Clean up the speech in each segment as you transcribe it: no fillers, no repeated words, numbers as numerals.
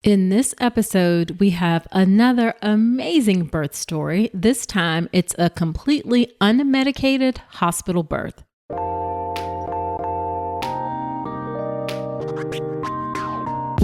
In this episode, we have another amazing birth story. This time, it's a completely unmedicated hospital birth.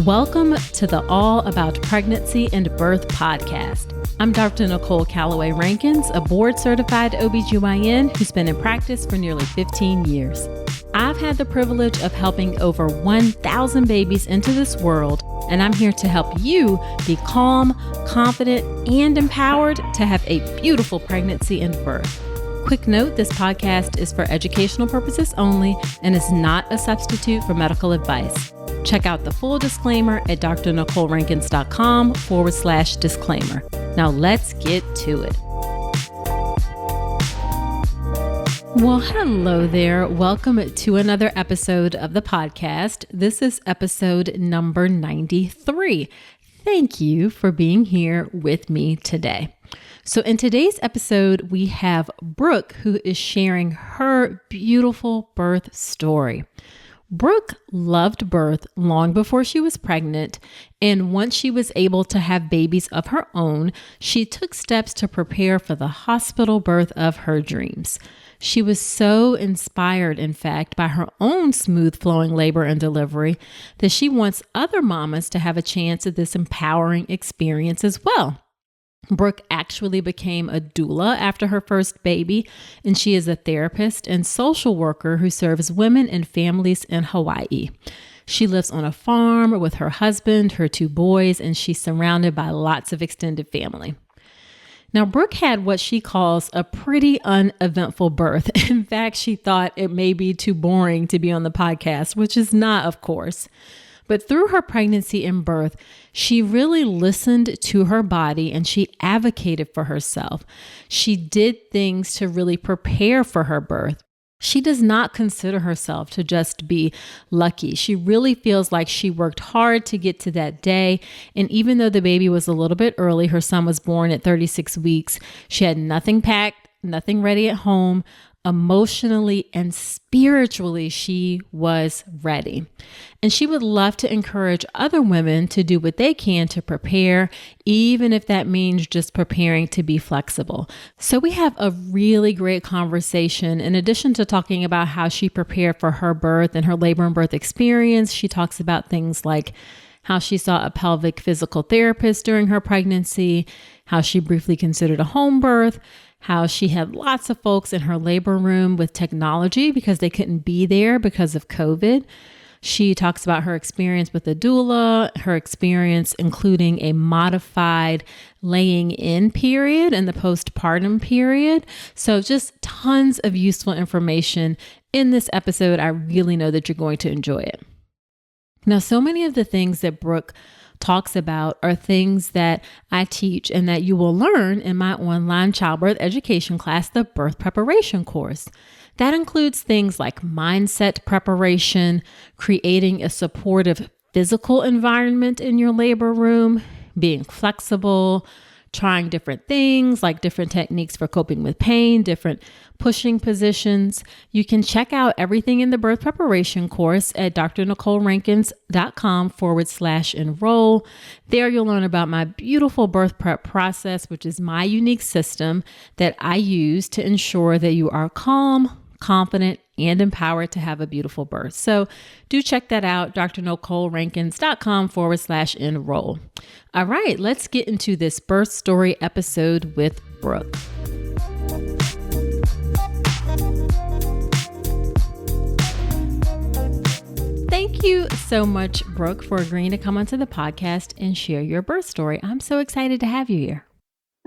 Welcome to the All About Pregnancy and Birth podcast. I'm Dr. Nicole Calloway Rankins, a board-certified OB GYN who's been in practice for nearly 15 years. I've had the privilege of helping over 1,000 babies into this world, and I'm here to help you be calm, confident, and empowered to have a beautiful pregnancy and birth. Quick note, this podcast is for educational purposes only and is not a substitute for medical advice. Check out the full disclaimer at drnicolerankins.com/disclaimer. Now let's get to it. Well, hello there. Welcome to another episode of the podcast. This is episode number 93. Thank you for being here with me today. So in today's episode, we have Brooke, who is sharing her beautiful birth story. Brooke loved birth long before she was pregnant, and once she was able to have babies of her own, she took steps to prepare for the hospital birth of her dreams. She was so inspired, in fact, by her own smooth-flowing labor and delivery that she wants other mamas to have a chance at this empowering experience as well. Brooke actually became a doula after her first baby, and she is a therapist and social worker who serves women and families in Hawaii. She lives on a farm with her husband, her 2 boys, and she's surrounded by lots of extended family. Now, Brooke had what she calls a pretty uneventful birth. In fact, she thought it may be too boring to be on the podcast, which is not, of course. But through her pregnancy and birth, she really listened to her body and she advocated for herself. She did things to really prepare for her birth. She does not consider herself to just be lucky. She really feels like she worked hard to get to that day. And even though the baby was a little bit early, her son was born at 36 weeks, she had nothing packed, nothing ready at home. Emotionally and spiritually, she was ready. And she would love to encourage other women to do what they can to prepare, even if that means just preparing to be flexible. So we have a really great conversation. In addition to talking about how she prepared for her birth and her labor and birth experience, she talks about things like how she saw a pelvic physical therapist during her pregnancy, how she briefly considered a home birth, how she had lots of folks in her labor room with technology because they couldn't be there because of COVID. She talks about her experience with a doula, her experience including a modified laying in period and the postpartum period. So just tons of useful information in this episode. I really know that you're going to enjoy it. Now, so many of the things that Brooke talks about are things that I teach and that you will learn in my online childbirth education class, the birth preparation course. That includes things like mindset preparation, creating a supportive physical environment in your labor room, being flexible, trying different things like different techniques for coping with pain, different pushing positions. You can check out everything in the birth preparation course at drnicolerankins.com/enroll. There you'll learn about my beautiful birth prep process, which is my unique system that I use to ensure that you are calm, confident, and empowered to have a beautiful birth. So do check that out, drnicolerankins.com/enroll. All right, let's get into this birth story episode with Brooke. Thank you so much, Brooke, for agreeing to come onto the podcast and share your birth story. I'm so excited to have you here.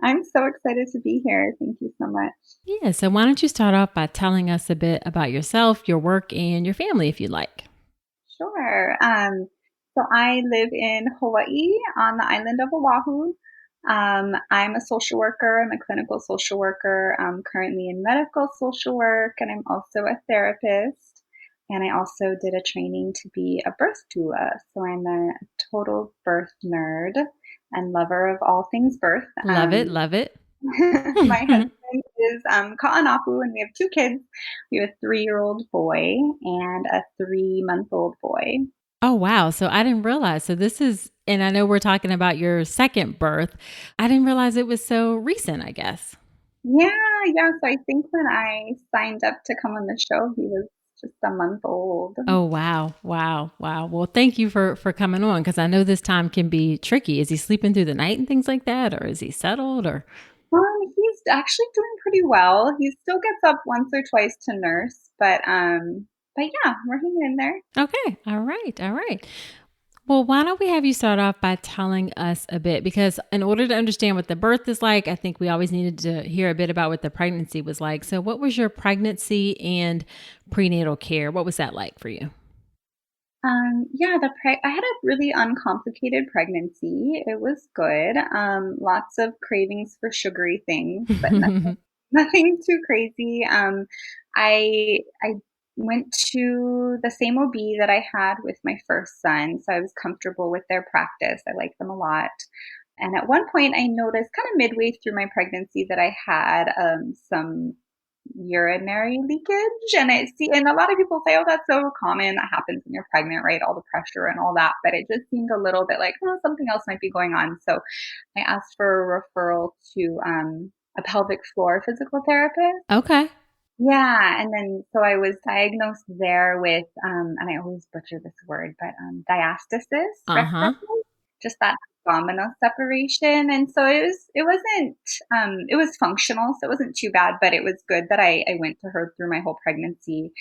I'm so excited to be here. Thank you so much. Yeah, so why don't you start off by telling us a bit about yourself, your work, and your family, if you'd like. Sure. So I live in Hawaii on the island of Oahu. I'm a social worker. I'm a clinical social worker. I'm currently in medical social work, and I'm also a therapist. And I also did a training to be a birth doula. So I'm a total birth nerd and lover of all things birth. Love it. My husband is Ka'anapu, and we have 2 kids. We have a 3-year-old boy and a 3-month-old boy. Oh, wow. So I didn't realize. So this is, and I know we're talking about your second birth. I didn't realize it was so recent, I guess. Yeah, yeah, so I think when I signed up to come on the show, he was just a month old. Oh, wow. Wow. Wow. Well, thank you for coming on because I know this time can be tricky. Is he sleeping through the night and things like that? Or is he settled or? He's actually doing pretty well. He still gets up once or twice to nurse, but yeah, we're hanging in there. Okay. All right. All right. Well, why don't we have you start off by telling us a bit? Because in order to understand what the birth is like, I think we always needed to hear a bit about what the pregnancy was like. So, what was your pregnancy and prenatal care? What was that like for you? Yeah, I had a really uncomplicated pregnancy. It was good. Lots of cravings for sugary things, but nothing too crazy. I went to the same OB that I had with my first son, so I was comfortable with their practice. I like them a lot. And at one point, I noticed kind of midway through my pregnancy that I had some urinary leakage, and a lot of people say, "Oh, that's so common. That happens when you're pregnant, right? All the pressure and all that." But it just seemed a little bit like, oh, something else might be going on. So I asked for a referral to a pelvic floor physical therapist. Okay. Yeah, and then so I was diagnosed there with, and I always butcher this word, but diastasis Uh huh. recti, just that abdominal separation, and so it was functional, so it wasn't too bad, but it was good that I went to her through my whole pregnancy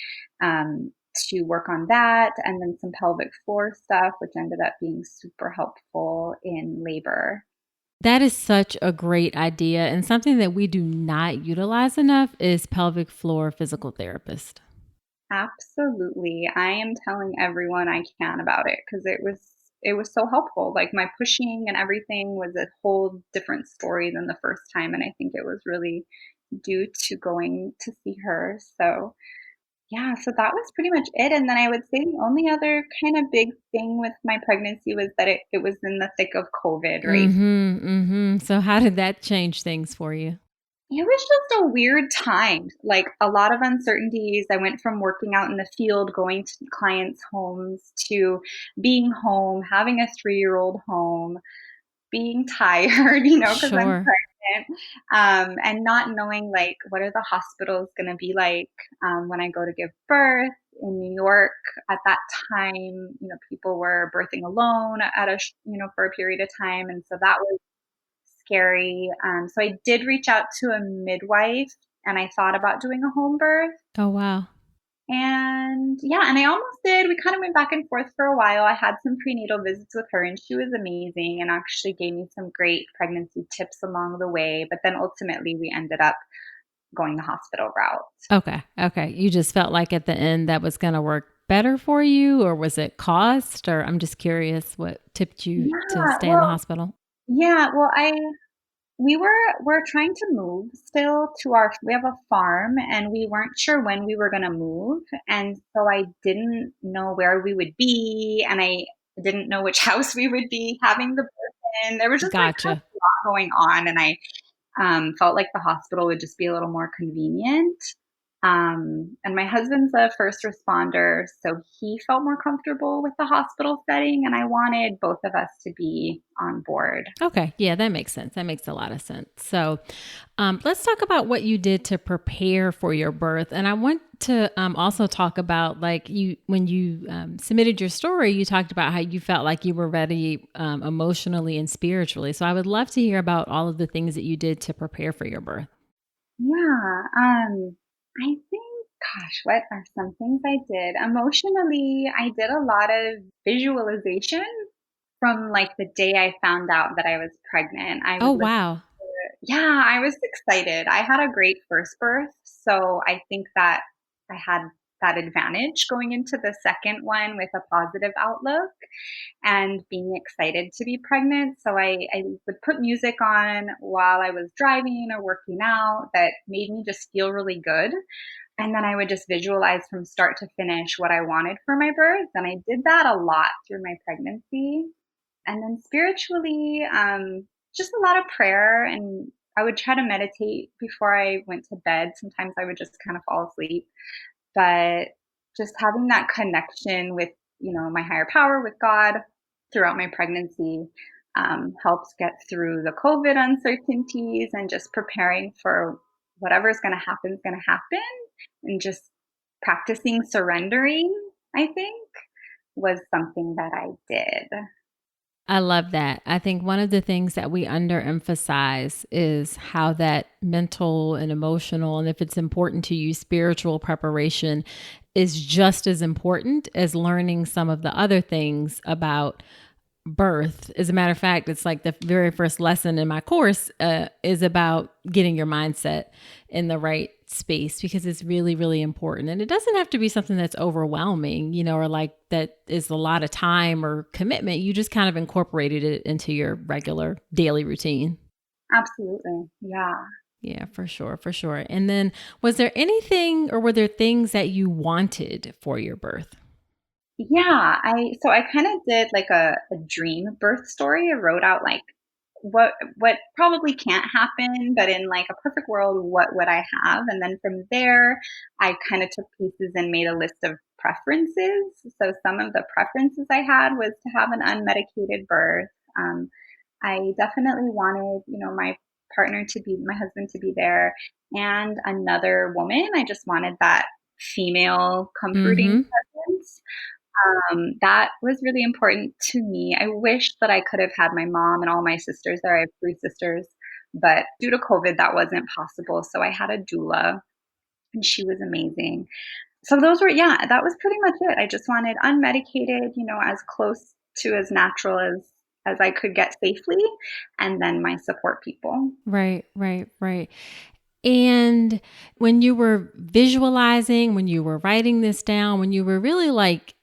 um, to work on that, and then some pelvic floor stuff, which ended up being super helpful in labor. That is such a great idea. And something that we do not utilize enough is pelvic floor physical therapist. Absolutely. I am telling everyone I can about it because it was so helpful. Like my pushing and everything was a whole different story than the first time, and I think it was really due to going to see her. So, yeah, so that was pretty much it, and then I would say the only other kind of big thing with my pregnancy was that it was in the thick of COVID, right? So, how did that change things for you? It was just a weird time, like, a lot of uncertainties. I went from working out in the field, going to clients' homes, to being home, having a three-year-old home, being tired, because 'cause I'm Sure. pregnant, and not knowing, like, what are the hospitals gonna be like, when I go to give birth. In New York at that time, people were birthing alone at for a period of time, and so that was scary. So I did reach out to a midwife and I thought about doing a home birth. Oh, wow. And yeah, and I almost did. We kind of went back and forth for a while. I had some prenatal visits with her and she was amazing and actually gave me some great pregnancy tips along the way. But then ultimately we ended up going the hospital route. Okay. Okay. You just felt like at the end that was going to work better for you, or was it cost? Or I'm just curious what tipped you to Yeah, stay in the well, hospital. yeah, well, we're trying to move still to our we have a farm and we weren't sure when we were gonna move, and so I didn't know where we would be, and I didn't know which house we would be having the birth in. There was just, like, kind of Gotcha. a lot going on, and I felt like the hospital would just be a little more convenient. And my husband's a first responder, so he felt more comfortable with the hospital setting, and I wanted both of us to be on board. Okay. Yeah, that makes sense. That makes a lot of sense. So, let's talk about what you did to prepare for your birth. And I want to also talk about like when you submitted your story, you talked about how you felt like you were ready emotionally and spiritually. So, I would love to hear about all of the things that you did to prepare for your birth. Yeah, I think, gosh, what are some things I did? Emotionally, I did a lot of visualization from like the day I found out that I was pregnant. I Oh, would listen wow. Yeah, I was excited. I had a great first birth, so I think that I had that advantage going into the second one with a positive outlook and being excited to be pregnant. So I would put music on while I was driving or working out that made me just feel really good. And then I would just visualize from start to finish what I wanted for my birth. And I did that a lot through my pregnancy. And then spiritually, just a lot of prayer. And I would try to meditate before I went to bed. Sometimes I would just kind of fall asleep. But just having that connection with my higher power with God throughout my pregnancy, helps get through the COVID uncertainties and just preparing for whatever is going to happen is going to happen, and just practicing surrendering, I think, was something that I did. I love that. I think one of the things that we underemphasize is how that mental and emotional, and if it's important to you, spiritual preparation is just as important as learning some of the other things about birth. As a matter of fact, it's like the very first lesson in my course is about getting your mindset in the right space, because it's really, really important. And it doesn't have to be something that's overwhelming, or like that is a lot of time or commitment. You just kind of incorporated it into your regular daily routine. Absolutely. Yeah. Yeah, for sure. For sure. And then was there anything, or were there things that you wanted for your birth? Yeah, I kind of did like a dream birth story. I wrote out like what probably can't happen, but in like a perfect world, what would I have? And then from there, I kind of took pieces and made a list of preferences. So some of the preferences I had was to have an unmedicated birth. Um, I definitely wanted, my husband to be there, and another woman. I just wanted that female comforting Mm-hmm. presence. That was really important to me. I wish that I could have had my mom and all my sisters there. I have three sisters, but due to COVID, that wasn't possible. So I had a doula, and she was amazing. So that was pretty much it. I just wanted unmedicated, as close to as natural as I could get safely, and then my support people. Right, right, right. And when you were visualizing, when you were writing this down, when you were really like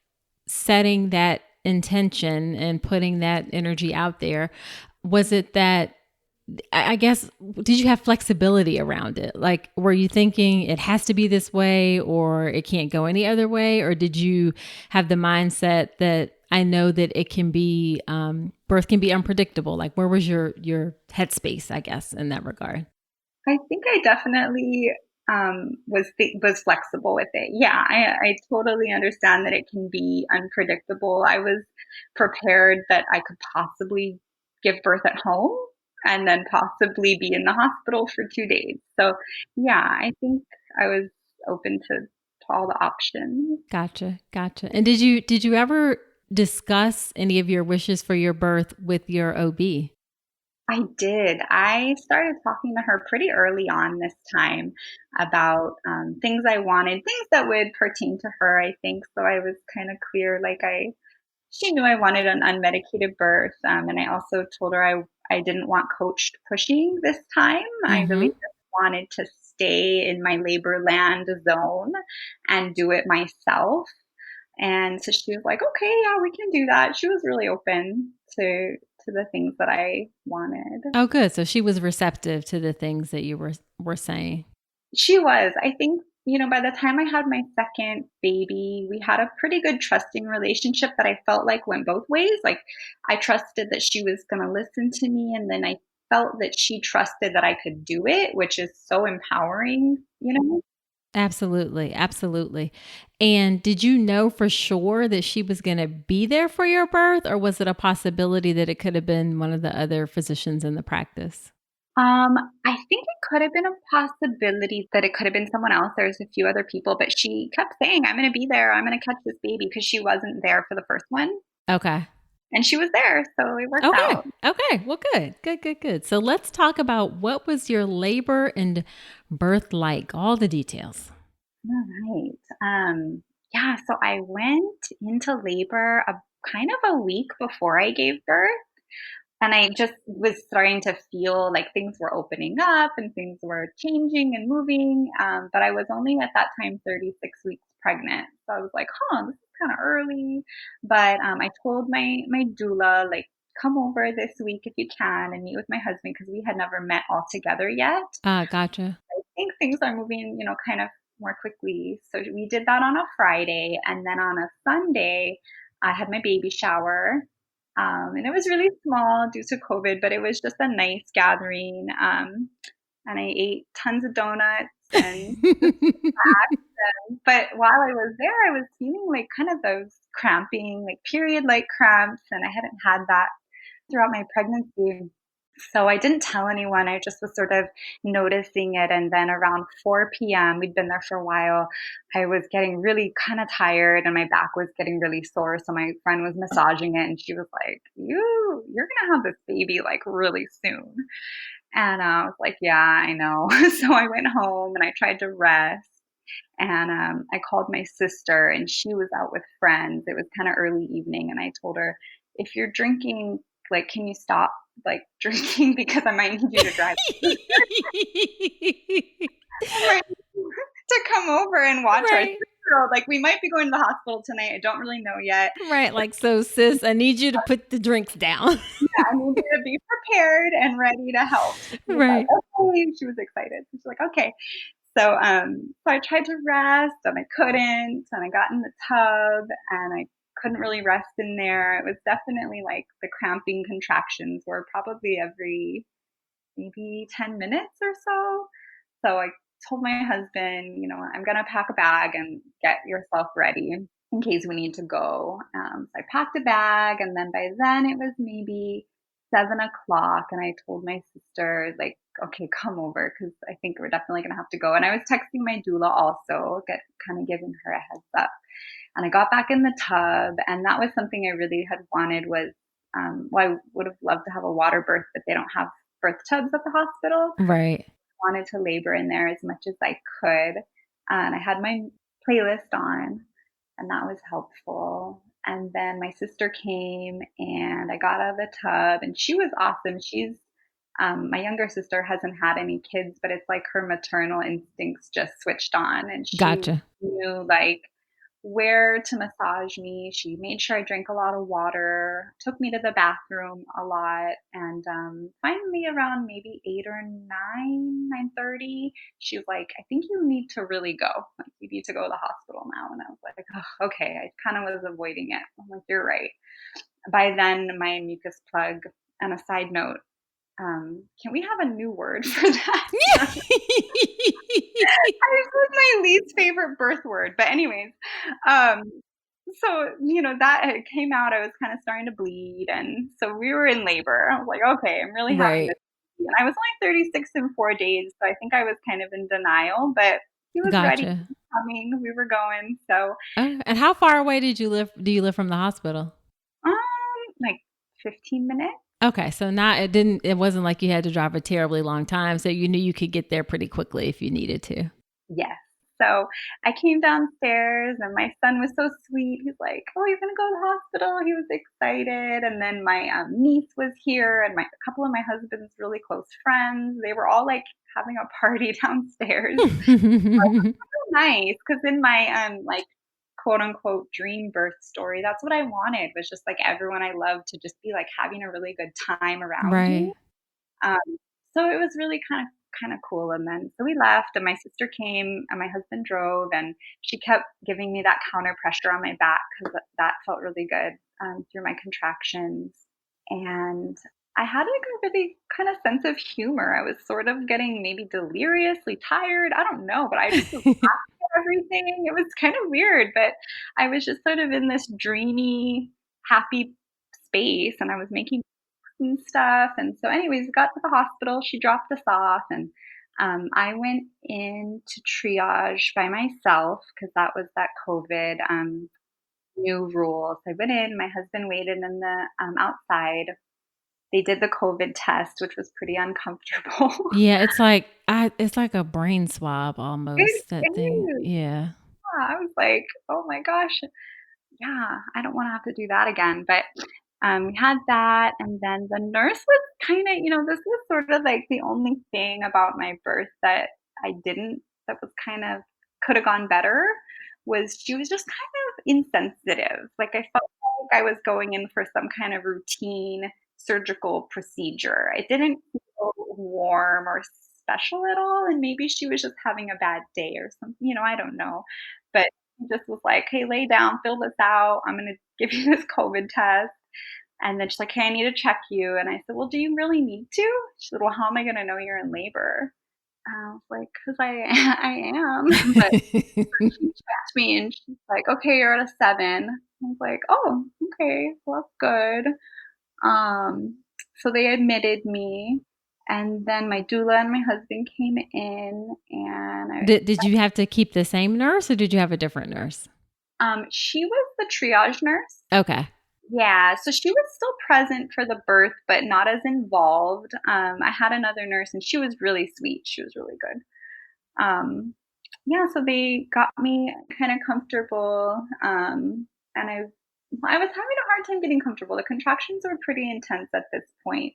setting that intention and putting that energy out there, was it that, I guess, did you have flexibility around it? Like, were you thinking it has to be this way or it can't go any other way? Or did you have the mindset that I know that it can be, birth can be unpredictable? Like, where was your headspace, I guess, in that regard? I think I definitely was flexible with it. Yeah, I totally understand that it can be unpredictable. I was prepared that I could possibly give birth at home and then possibly be in the hospital for 2 days. So yeah, I think I was open to all the options. Gotcha. Gotcha. And did you ever discuss any of your wishes for your birth with your OB? I did. I started talking to her pretty early on this time about things I wanted, things that would pertain to her, I think. So I was kind of clear, like she knew I wanted an unmedicated birth. And I also told her I didn't want coached pushing this time. I really Mm-hmm. just wanted to stay in my labor land zone and do it myself. And so she was like, okay, yeah, we can do that. She was really open to the things that I wanted. Oh, good. So she was receptive to the things that you were saying. She was. I think, by the time I had my second baby, we had a pretty good trusting relationship that I felt like went both ways. Like I trusted that she was going to listen to me, and then I felt that she trusted that I could do it, which is so empowering. Absolutely. Absolutely. And did you know for sure that she was going to be there for your birth, or was it a possibility that it could have been one of the other physicians in the practice? Um, I think it could have been a possibility that it could have been someone else. There's a few other people, but she kept saying, I'm going to be there. I'm going to catch this baby, because she wasn't there for the first one. Okay. And she was there. So it worked Okay. out. Okay. Well, good. Good, good, good. So let's talk about what was your labor and birth like, all the details. All right. Yeah, so I went into labor kind of a week before I gave birth. And I just was starting to feel like things were opening up and things were changing and moving. But I was only at that time 36 weeks pregnant. So I was like, this is kind of early. But I told my doula, like, come over this week if you can and meet with my husband, because we had never met all together yet. Ah, gotcha. I think things are moving, kind of more quickly. So we did that on a Friday. And then on a Sunday, I had my baby shower. And it was really small due to COVID, but it was just a nice gathering. And I ate tons of donuts and but while I was there, I was feeling like kind of those cramping, like period-like cramps, and I hadn't had that throughout my pregnancy. So I didn't tell anyone. I just was sort of noticing it. And then around 4 p.m., we'd been there for a while. I was getting really kind of tired and my back was getting really sore. So my friend was massaging it and she was like, you're going to have this baby like really soon. And I was like, yeah, I know. So I went home and I tried to rest. And I called my sister and she was out with friends. It was kind of early evening. And I told her, if you're drinking, like, can you stop like drinking because I might need you to drive. I might need you to come over and watch our Right. 6-year-old. Like, we might be going to the hospital tonight. I don't really know yet. Right. Like, so sis, I need you to put the drinks down. Yeah, I need you to be prepared and ready to help. She was Right. like, okay. She was excited. She's like, okay. So I tried to rest and I couldn't, and I got in the tub and I couldn't really rest in there. It was definitely like the cramping contractions were probably every maybe 10 minutes or so. So I told my husband, I'm going to pack a bag and get yourself ready in case we need to go. So I packed a bag, and then by then it was maybe 7 o'clock, and I told my sister, like, okay, come over because I think we're definitely going to have to go. And I was texting my doula also, kind of giving her a heads up. And I got back in the tub, and that was something I really had wanted was, well, I would have loved to have a water birth, but they don't have birth tubs at the hospital. Right. Wanted to labor in there as much as I could. And I had my playlist on, and that was helpful. And then my sister came and I got out of the tub, and she was awesome. She's my younger sister hasn't had any kids, but it's like her maternal instincts just switched on, and she Gotcha. knew like where to massage me. She made sure I drank a lot of water, took me to the bathroom a lot, and finally around maybe 8 or 9, 9:30, she was like, "I think you need to really go. Like you need to go to the hospital now." And I was like, oh, "Okay." I kind of was avoiding it. I'm like, "You're right." By then, my mucus plug. And a side note, can we have a new word for that? It was my least favorite birth word. But anyways, um, so that had came out. I was kind of starting to bleed, and so we were in labor. I was like, okay, I'm really having Right. this. And I was only 36 in 4 days, so I think I was kind of in denial. But he was ready, Gotcha. coming. We were going. So, And how far away do you live from the hospital? like 15 minutes. Okay, so it wasn't like you had to drive a terribly long time, so you knew you could get there pretty quickly if you needed to. Yes. So I came downstairs and my son was so sweet. He's like, "Oh, you're going to go to the hospital." He was excited. And then my niece was here and a couple of my husband's really close friends. They were all like having a party downstairs. So nice because in my like quote unquote dream birth story, that's what I wanted was just like everyone I love to just be like having a really good time around Right. you. Um, so it was really kind of cool. And then so we left, and my sister came, and my husband drove, and she kept giving me that counter pressure on my back because that felt really good through my contractions. And I had like a really kind of sense of humor. I was sort of getting maybe deliriously tired. I don't know, but I just was laughing at everything. It was kind of weird, but I was just sort of in this dreamy, happy space, and I was making and stuff. And so, anyways, we got to the hospital. She dropped us off, and I went into triage by myself because that was that COVID new rule. So I went in. My husband waited in the outside. They did the COVID test, which was pretty uncomfortable. Yeah, it's like a brain swab It almost, that thing. is. Yeah. Yeah, I was like, oh my gosh, yeah, I don't want to have to do that again. But we had that, and then the nurse was kind of, this was sort of like the only thing about my birth that that was kind of could have gone better was she was just kind of insensitive. Like I felt like I was going in for some kind of routine surgical procedure. It didn't feel warm or special at all, and maybe she was just having a bad day or something, I don't know. But she just was like, "Hey, lay down, fill this out. I'm going to give you this COVID test." And then she's like, "Hey, I need to check you." And I said, "Well, do you really need to?" She said, "Well, how am I going to know you're in labor?" I was like, "'Cause I am." But she checked me and she's like, "Okay, you're at a 7." I was like, "Oh, okay, well, that's good." So they admitted me, and then my doula and my husband came in, and Did you have to keep the same nurse or did you have a different nurse? she was the triage nurse. Okay. Yeah, so she was still present for the birth, but not as involved. I had another nurse, and she was really sweet. She was really good. Um, yeah, so they got me kind of comfortable, and I was having a hard time getting comfortable. The contractions were pretty intense at this point,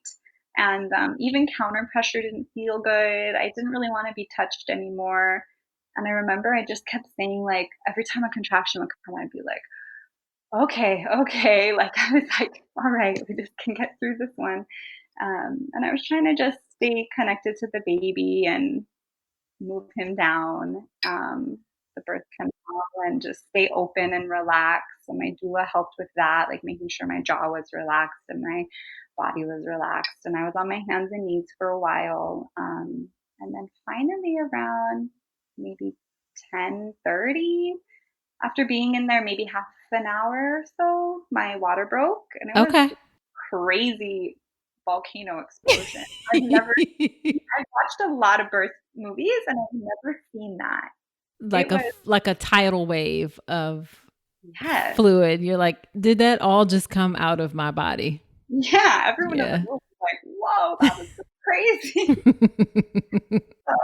and even counter pressure didn't feel good. I didn't really want to be touched anymore. And I remember I just kept saying, like, every time a contraction would come, I'd be like, okay, okay. Like, I was like, all right, we just can get through this one. And I was trying to just stay connected to the baby and move him down, the birth canal, and just stay open and relaxed. So my doula helped with that, like making sure my jaw was relaxed and my body was relaxed. And I was on my hands and knees for a while. And then finally around maybe 10:30, after being in there maybe half an hour or so, my water broke and it was Okay. crazy volcano explosion. I've never I've watched a lot of birth movies, and I've never seen that. It Like was like a tidal wave of yes. fluid. You're like, did that all just come out of my body? Yeah, everyone in the Yeah. room was like, "Whoa, that was so crazy." So,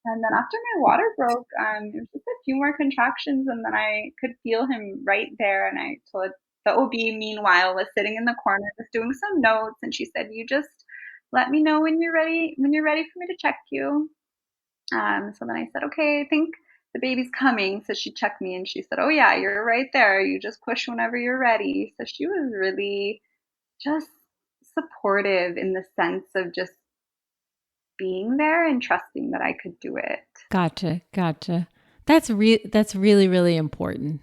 and then after my water broke, it was just a few more contractions, and then I could feel him right there, and I told the OB, meanwhile, was sitting in the corner just doing some notes, and she said, "You just let me know when you're ready for me to check you." So then I said, "Okay, I think the baby's coming." So she checked me and she said, "Oh yeah, you're right there. You just push whenever you're ready." So she was really just supportive in the sense of just being there and trusting that I could do it. Gotcha. Gotcha. That's really, really important.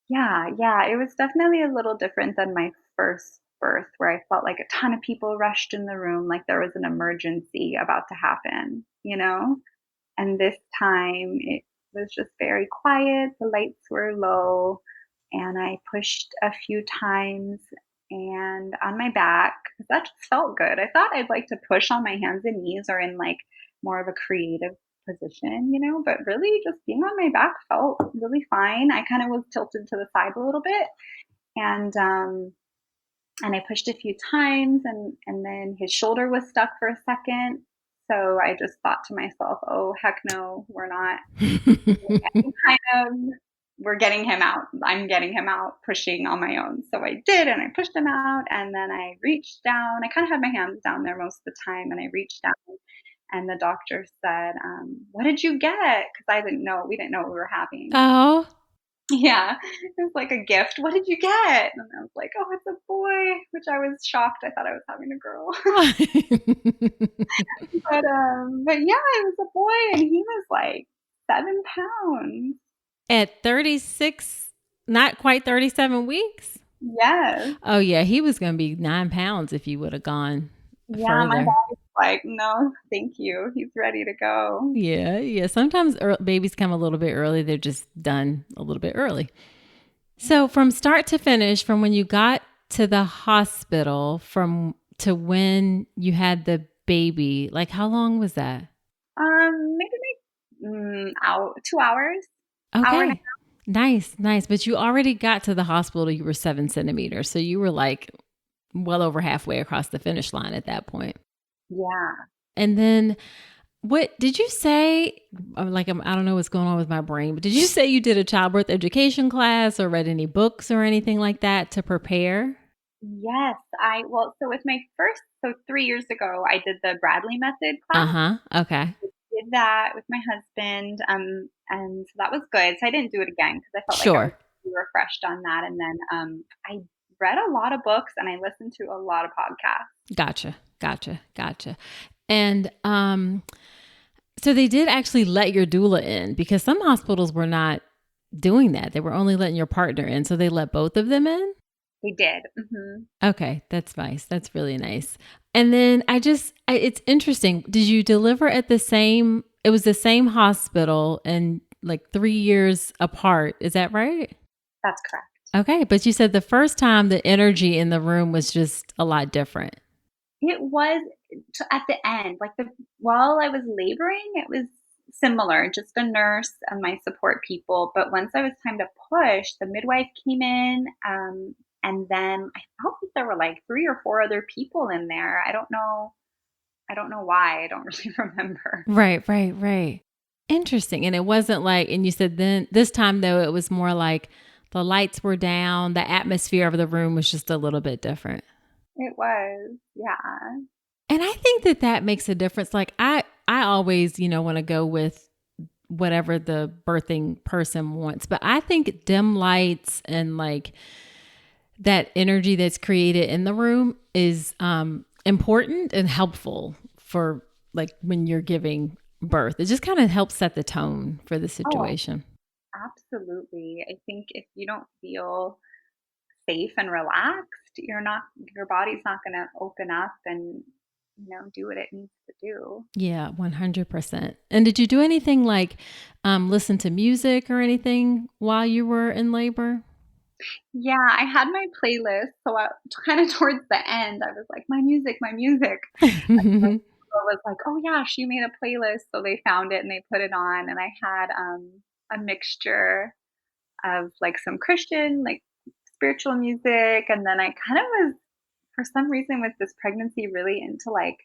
Yeah, yeah, it was definitely a little different than my first birth where I felt like a ton of people rushed in the room, like there was an emergency about to happen, you know? And this time it was just very quiet. The lights were low, and I pushed a few times and on my back, 'cause that just felt good. I thought I'd like to push on my hands and knees or in like more of a creative position, but really just being on my back felt really fine. I kind of was tilted to the side a little bit, and I pushed a few times, and then his shoulder was stuck for a second. So I just thought to myself, "Oh, heck no, we're not any kind of we're getting him out. I'm getting him out, pushing on my own." So I did, and I pushed him out, and then I reached down. I kind of had my hands down there most of the time, and I reached down, and the doctor said, "What did you get?" Because I didn't know. We didn't know what we were having. Oh. Yeah, it was like a gift. "What did you get?" And I was like, "Oh, it's a boy," which I was shocked. I thought I was having a girl. But yeah, it was a boy, and he was like 7 pounds. At 36, not quite 37 weeks? Yes. Oh, yeah, he was gonna be 9 pounds if you woulda gone Yeah, my further. body's like, "No, thank you. He's ready to go." Yeah, yeah, sometimes babies come a little bit early, they're just done a little bit early. So from start to finish, from when you got to the hospital to when you had the baby, like, how long was that? Maybe like, 2 hours, hour and a Okay. Nice, nice, but you already got to the hospital, you were 7 centimeters, so you were, like, well over halfway across the finish line at that point. yeah. And then what did you say? I don't know what's going on with my brain, but did you say you did a childbirth education class or read any books or anything like that to prepare? Yes, so with my first 3 years ago, I did the Bradley method class. Uh-huh. Okay. Did that with my husband, and so that was good. So I didn't do it again because I felt like I was Sure. refreshed on that, and then, I read a lot of books and I listened to a lot of podcasts. Gotcha. Gotcha. Gotcha. And so they did actually let your doula in because some hospitals were not doing that. They were only letting your partner in. So they let both of them in? They did. Mhm. Okay, that's nice. That's really nice. And then It's interesting. Did you deliver at it was the same hospital and like 3 years apart. Is that right? That's correct. Okay. But you said the first time the energy in the room was just a lot different. It was at the end, like while I was laboring, it was similar, just a nurse and my support people. But once I was time to push, the midwife came in, and then I felt like there were like 3 or 4 other people in there. I don't know. I don't know why. I don't really remember. Right, right, right. Interesting. And it wasn't like, and you said then this time though, it was more like the lights were down, the atmosphere of the room was just a little bit different. It was, yeah. And I think that that makes a difference. Like I always, want to go with whatever the birthing person wants, but I think dim lights and like that energy that's created in the room is important and helpful for like when you're giving birth. It just kind of helps set the tone for the Oh, situation. absolutely. I think if you don't feel safe and relaxed, your body's not gonna open up and, do what it needs to do. Yeah, 100%. And did you do anything like listen to music or anything while you were in labor? Yeah, I had my playlist, so kinda towards the end, I was like, "My music, my music." My girl was like, "Oh, yeah, she made a playlist," so they found it and they put it on, and I had, a mixture of, like, some Christian, like, spiritual music, and then I kind of was, for some reason with this pregnancy, really into, like,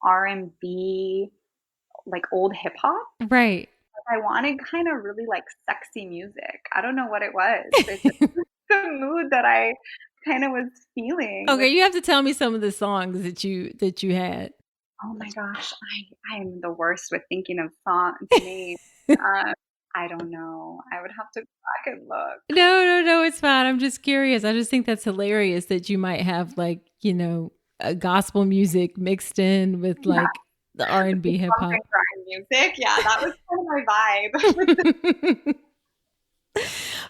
R&B, like, old hip hop. Right. I wanted kinda really, like, sexy music. I don't know what it was. It's just the mood that I kinda was feeling Okay, with. you have to tell me some of the songs that you had. Oh my gosh, I'm the worst with thinking of songs names. Um, I don't know. I would have to go back and look. No, no, no, it's fine. I'm just curious. I just think that's hilarious that you might have like, a gospel music mixed in with Yeah, like the R&B with hip bump and hop. grind music. Yeah, that was kind of my vibe.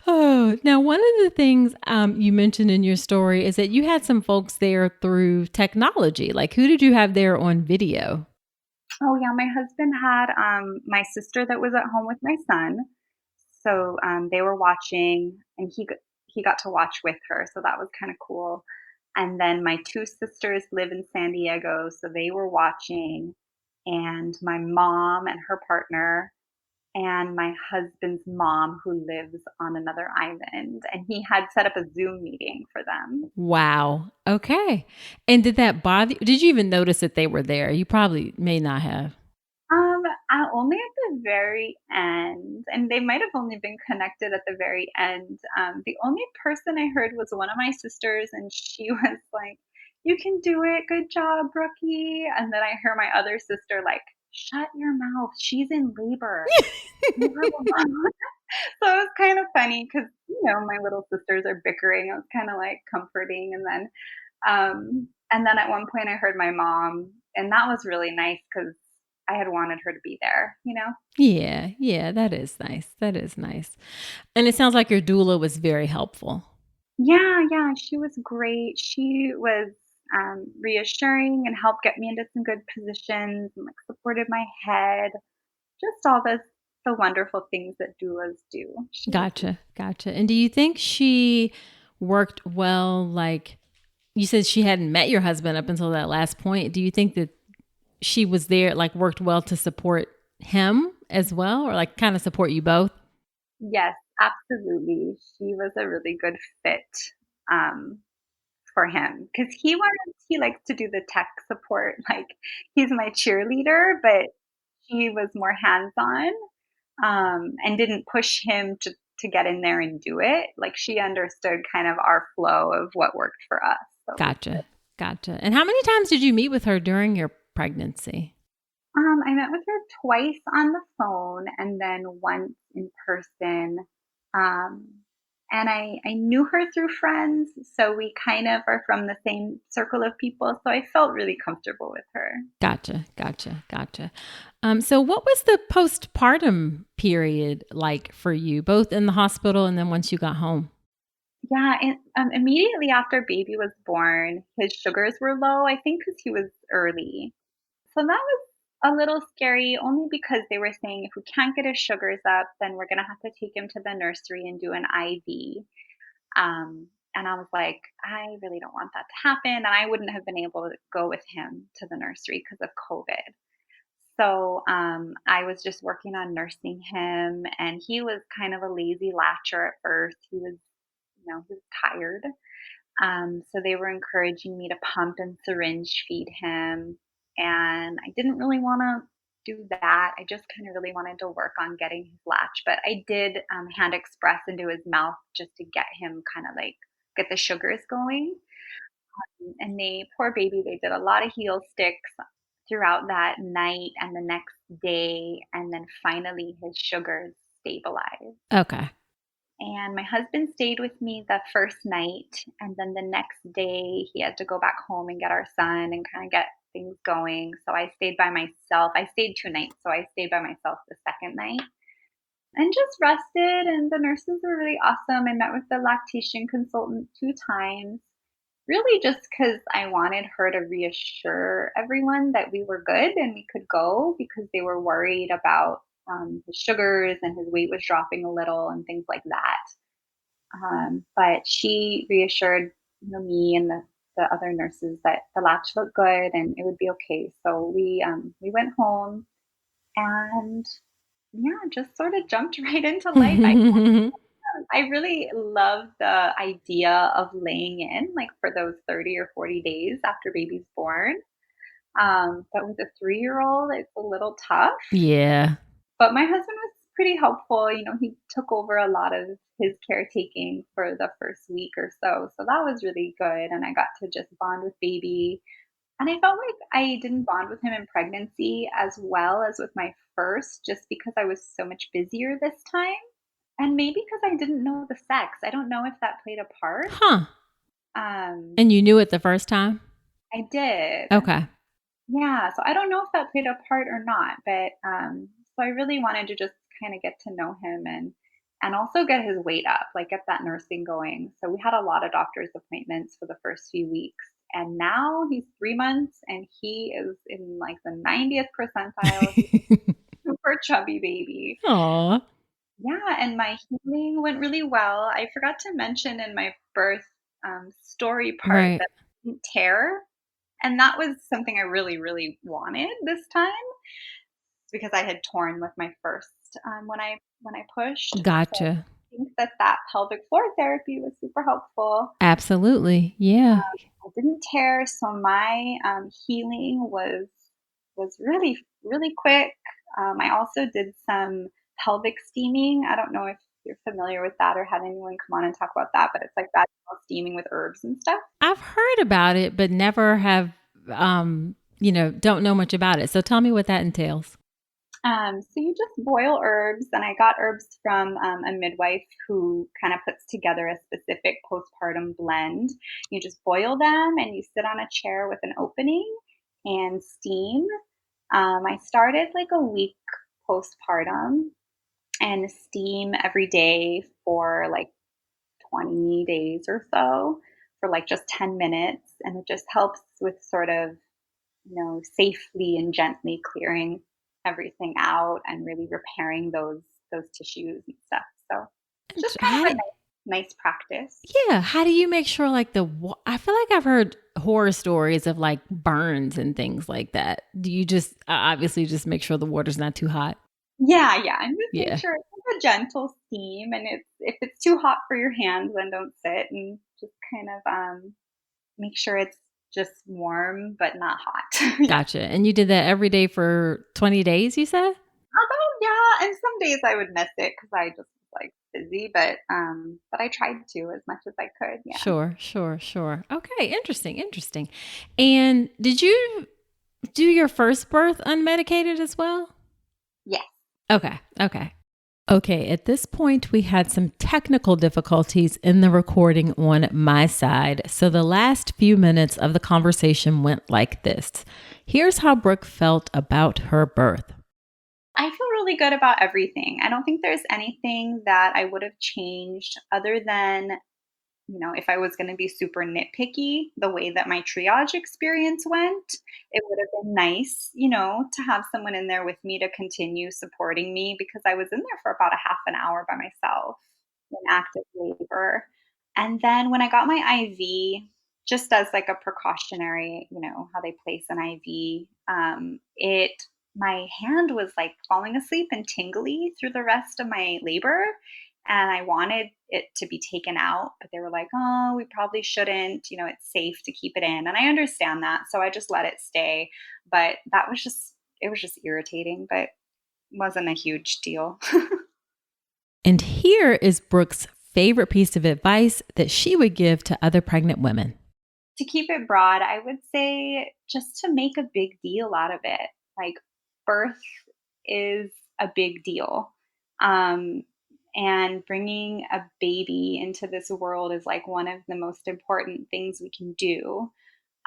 Oh, now one of the things you mentioned in your story is that you had some folks there through technology. Like, who did you have there on video? Oh, yeah, my husband had, my sister that was at home with my son. So, they were watching, and he got to watch with her, so that was kinda cool. And then my 2 sisters live in San Diego, so they were watching, and my mom and her partner, and my husband's mom who lives on another island, and he had set up a Zoom meeting for them. Wow. Okay. And did that bother you? Did you even notice that they were there? You probably may not have. Um, Only at the very end, and they might have only been connected at the very end. The only person I heard was one of my sisters, and she was like, "You can do it. Good job, Brookie." And then I hear my other sister like, "Shut your mouth. She's in labor. Leave her alone." So it was kind of funny because my little sisters are bickering. I was kind of like comforting, and then at one point I heard my mom, and that was really nice because I had wanted her to be there. Yeah, yeah, that is nice. That is nice. And it sounds like your doula was very helpful. Yeah, yeah, she was great. She was, reassuring and helped get me into some good positions and, like, supported my head, just all the wonderful things that doulas do. She was Gotcha, gotcha. And do you think she worked well? Like you said, she hadn't met your husband up until that last point. Do you think that she was there, like worked well to support him as well, or like kind of support you both? Yes, absolutely. She was a really good fit, um, for him because he likes to do the tech support, like, he's my cheerleader, but he was more hands-on. And didn't push him to get in there and do it. Like, she understood kind of our flow of what worked for us. So it was good. Gotcha, gotcha. And how many times did you meet with her during your pregnancy? I met with her twice on the phone and then once in person. Um, and I knew her through friends, so we kind of are from the same circle of people. So I felt really comfortable with her. Gotcha, gotcha, gotcha. So what was the postpartum period like for you, both in the hospital and then once you got home? Yeah, and immediately after baby was born, his sugars were low. I think because he was early. So that was a little scary only because they were saying if we can't get his sugars up, then we're gonna have to take him to the nursery and do an IV. And I was like, I really don't want that to happen. And I wouldn't have been able to go with him to the nursery because of COVID. So I was just working on nursing him, and he was kind of a lazy latcher at first. He was tired. So they were encouraging me to pump and syringe feed him. And I didn't really want to do that. I just kind of really wanted to work on getting his latch. But I did hand express into his mouth just to get him kind of like get the sugars going. And poor baby, they did a lot of heel sticks throughout that night and the next day. And then finally his sugars stabilized. Okay. And my husband stayed with me the first night, and then the next day he had to go back home and get our son and kind of get things going. So I stayed by myself. I stayed 2 nights, so I stayed by myself the second night and just rested. And the nurses were really awesome. I met with the lactation consultant 2 times, really just because I wanted her to reassure everyone that we were good and we could go because they were worried about his sugars and his weight was dropping a little and things like that. But she reassured me and the other nurses that the latch looked good and it would be okay. So we went home and yeah, just sort of jumped right into life. I really love the idea of laying in like for those 30 or 40 days after baby's born. But with a 3-year-old, it's a little tough. Yeah. But my husband was pretty helpful. He took over a lot of his caretaking for the first week or so. So that was really good. And I got to just bond with baby. And I felt like I didn't bond with him in pregnancy as well as with my first, just because I was so much busier this time. And maybe because I didn't know the sex. I don't know if that played a part. Huh. And you knew it the first time? I did. Okay. Yeah, so I don't know if that played a part or not, but so I really wanted to just kind of get to know him and also get his weight up, like get that nursing going. So we had a lot of doctor's appointments for the first few weeks, and now he's 3 months and he is in like the 90th percentile. He's a super chubby baby. Aw. Yeah, and my healing went really well. I forgot to mention in my birth story part Right. that I didn't tear. And that was something I really, really wanted this time because I had torn with my first when I pushed. So Gotcha. I think that pelvic floor therapy was super helpful. Absolutely. Yeah. I didn't tear, so my healing was really, really quick. I also did some pelvic steaming. I don't know if you're familiar with that or had anyone come on and talk about that, but it's like vaginal steaming with herbs and stuff. I've heard about it, but never have, don't know much about it. So tell me what that entails. So you just boil herbs, and I got herbs from a midwife who kind of puts together a specific postpartum blend. You just boil them, and you sit on a chair with an opening and steam. I started like a week postpartum and steam every day for like 20 days or so for like just 10 minutes, and it just helps with sort of safely and gently clearing everything out and really repairing those tissues and stuff. So it's just kind of a nice practice. Yeah. How do you make sure I feel like I've heard horror stories of like burns and things like that. Do you just obviously just make sure the water's not too hot? Yeah, and just Yeah. make sure it's a gentle steam, and if it's too hot for your hands, then don't sit, and just kind of make sure it's just warm but not hot. Yeah. Gotcha. And you did that every day for 20 days, you said? Although, yeah, and some days I would miss it because I just was like busy, but I tried to as much as I could. Yeah. Sure. Okay. Interesting. And did you do your first birth unmedicated as well? Yes. Okay, at this point, we had some technical difficulties in the recording on my side, so the last few minutes of the conversation went like this. Here's how Brooke felt about her birth. I feel really good about everything. I don't think there's anything that I would have changed other than if I was going to be super nitpicky, the way that my triage experience went, it would have been nice, to have someone in there with me to continue supporting me because I was in there for about a half an hour by myself in active labor. And then when I got my IV, just as like a precautionary, how they place an IV, my hand was like falling asleep and tingly through the rest of my labor. And I wanted it to be taken out, but they were like, oh, we probably shouldn't, it's safe to keep it in. And I understand that. So I just let it stay. But it was just irritating, but wasn't a huge deal. And here is Brooke's favorite piece of advice that she would give to other pregnant women. To keep it broad, I would say just to make a big deal out of it. Like, birth is a big deal. And bringing a baby into this world is like one of the most important things we can do.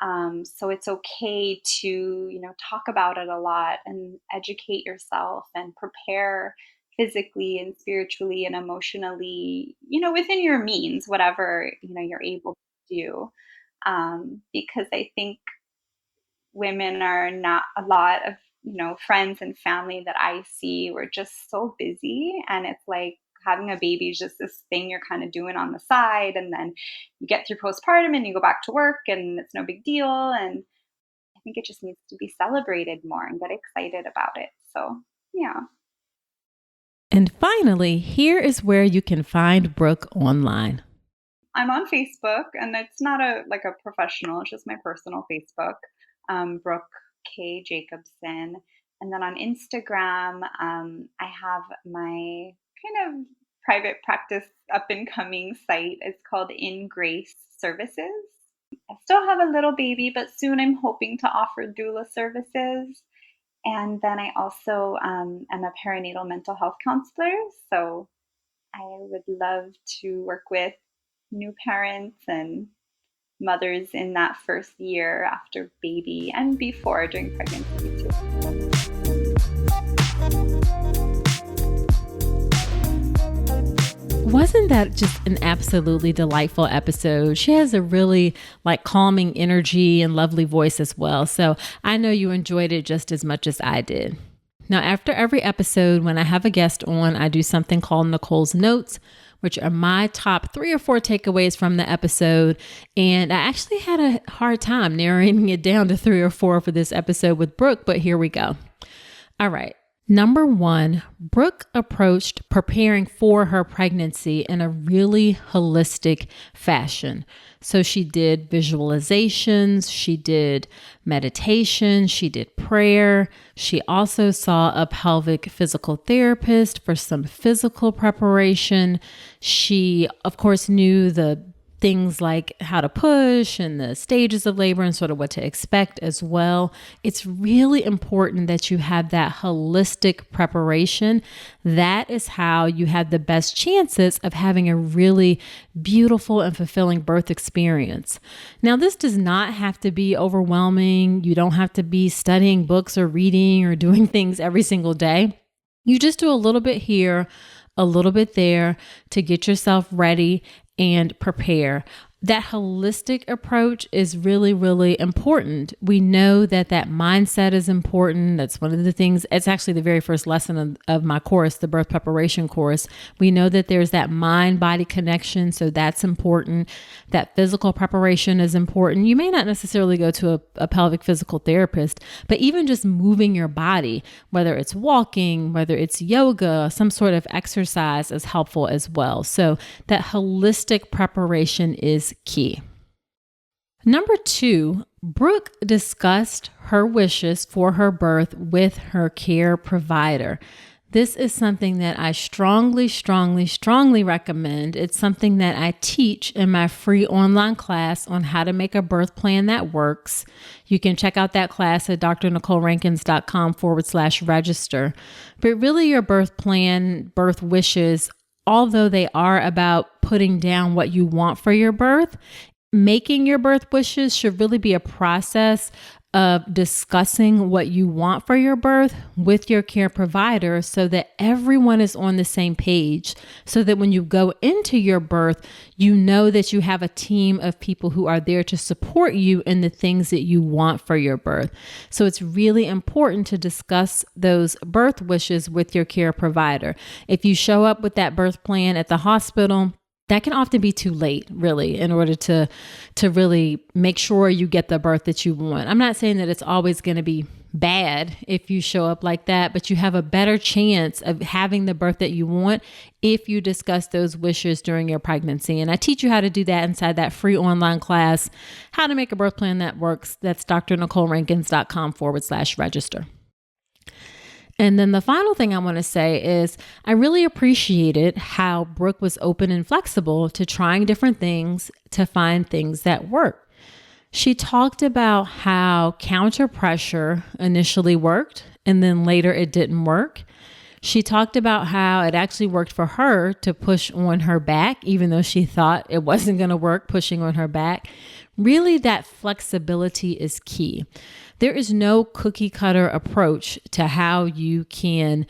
So it's okay to, talk about it a lot and educate yourself and prepare physically and spiritually and emotionally, within your means, whatever, you're able to do. Because I think women are not a lot of, friends and family that I see, we're just so busy. And it's like having a baby is just this thing you're kind of doing on the side. And then you get through postpartum and you go back to work and it's no big deal. And I think it just needs to be celebrated more and get excited about it. So, yeah. And finally, here is where you can find Brooke online. I'm on Facebook, and it's not a professional, it's just my personal Facebook, Brooke K. Jacobson. And then on Instagram, I have my kind of private practice up and coming site. It's called In Grace Services. I still have a little baby, but soon I'm hoping to offer doula services. And then I also am a perinatal mental health counselor. So I would love to work with new parents and mothers in that first year after baby and before during pregnancy too. Wasn't that just an absolutely delightful episode? She has a really calming energy and lovely voice as well. So I know you enjoyed it just as much as I did. Now, after every episode, when I have a guest on, I do something called Nicole's Notes, which are my top 3 or 4 takeaways from the episode. And I actually had a hard time narrowing it down to 3 or 4 for this episode with Brooke, but here we go. All right. Number 1, Brooke approached preparing for her pregnancy in a really holistic fashion. So she did visualizations, she did meditation, she did prayer. She also saw a pelvic physical therapist for some physical preparation. She, of course, knew the things like how to push and the stages of labor and sort of what to expect as well. It's really important that you have that holistic preparation. That is how you have the best chances of having a really beautiful and fulfilling birth experience. Now, this does not have to be overwhelming. You don't have to be studying books or reading or doing things every single day. You just do a little bit here, a little bit there to get yourself ready and prepare. That holistic approach is really, really important. We know that mindset is important. That's one of the things, it's actually the very first lesson of my course, the birth preparation course. We know that there's that mind-body connection, so that's important. That physical preparation is important. You may not necessarily go to a pelvic physical therapist, but even just moving your body, whether it's walking, whether it's yoga, some sort of exercise is helpful as well. So that holistic preparation is key. Number 2, Brooke discussed her wishes for her birth with her care provider. This is something that I strongly recommend. It's something that I teach in my free online class on how to make a birth plan that works. You can check out that class at drnicolerankins.com/register. But really your birth plan, birth wishes, although they are about putting down what you want for your birth, making your birth wishes should really be a process of discussing what you want for your birth with your care provider so that everyone is on the same page, so that when you go into your birth, you know that you have a team of people who are there to support you in the things that you want for your birth. So it's really important to discuss those birth wishes with your care provider. If you show up with that birth plan at the hospital, that can often be too late, really, in order to really make sure you get the birth that you want. I'm not saying that it's always going to be bad if you show up like that, but you have a better chance of having the birth that you want if you discuss those wishes during your pregnancy. And I teach you how to do that inside that free online class, How to Make a Birth Plan That Works. That's drnicole.rankins.com/register. And then the final thing I want to say is I really appreciated how Brooke was open and flexible to trying different things to find things that work. She talked about how counter pressure initially worked and then later it didn't work. She talked about how it actually worked for her to push on her back, even though she thought it wasn't going to work pushing on her back. Really, that flexibility is key. There is no cookie cutter approach to how you can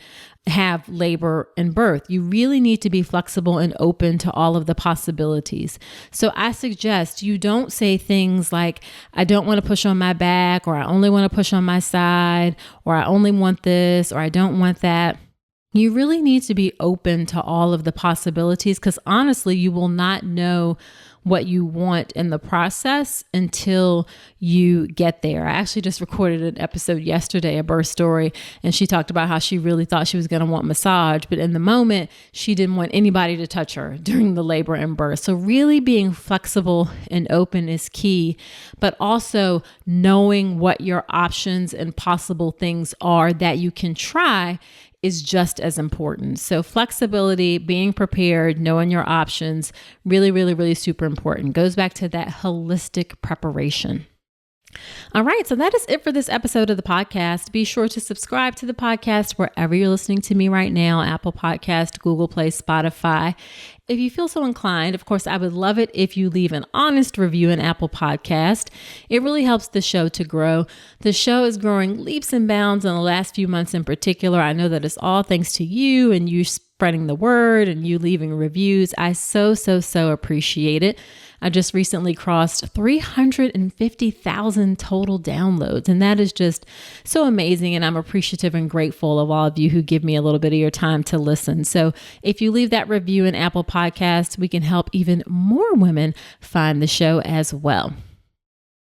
have labor and birth. You really need to be flexible and open to all of the possibilities. So I suggest you don't say things like, I don't want to push on my back, or I only want to push on my side, or I only want this, or I don't want that. You really need to be open to all of the possibilities, because honestly, you will not know what you want in the process until you get there. I actually just recorded an episode yesterday, a birth story, and she talked about how she really thought she was going to want massage, but in the moment, she didn't want anybody to touch her during the labor and birth. So really being flexible and open is key, but also knowing what your options and possible things are that you can try is just as important. So flexibility, being prepared, knowing your options, really, really, really super important. Goes back to that holistic preparation. All right, so that is it for this episode of the podcast. Be sure to subscribe to the podcast wherever you're listening to me right now, Apple Podcast, Google Play, Spotify. If you feel so inclined, of course, I would love it if you leave an honest review in Apple Podcast. It really helps the show to grow. The show is growing leaps and bounds in the last few months in particular. I know that it's all thanks to you and you spreading the word and you leaving reviews. I so appreciate it. I just recently crossed 350,000 total downloads, and that is just so amazing. And I'm appreciative and grateful of all of you who give me a little bit of your time to listen. So if you leave that review in Apple Podcasts, we can help even more women find the show as well.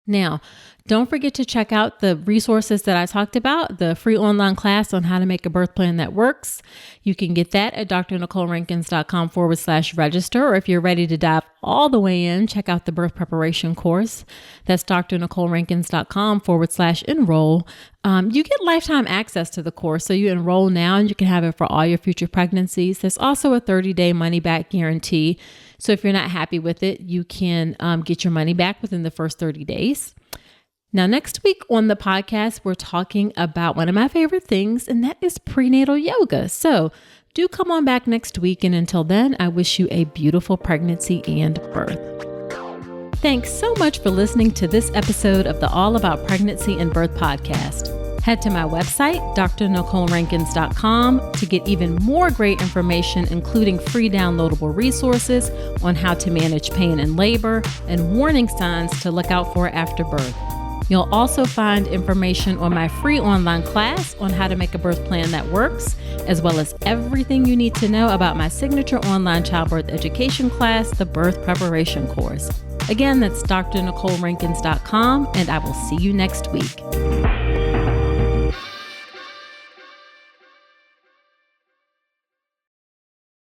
Now, don't forget to check out the resources that I talked about, the free online class on how to make a birth plan that works. You can get that at drnicole.rankins.com/register, or if you're ready to dive all the way in, check out the birth preparation course. That's drnicole.rankins.com/enroll. You get lifetime access to the course, so you enroll now and you can have it for all your future pregnancies. There's also a 30-day money-back guarantee. So if you're not happy with it, you can get your money back within the first 30 days. Now, next week on the podcast, we're talking about one of my favorite things, and that is prenatal yoga. So do come on back next week. And until then, I wish you a beautiful pregnancy and birth. Thanks so much for listening to this episode of the All About Pregnancy and Birth podcast. Head to my website, drnicolerankins.com, to get even more great information, including free downloadable resources on how to manage pain and labor and warning signs to look out for after birth. You'll also find information on my free online class on how to make a birth plan that works, as well as everything you need to know about my signature online childbirth education class, the birth preparation course. Again, that's drnicolerankins.com, and I will see you next week.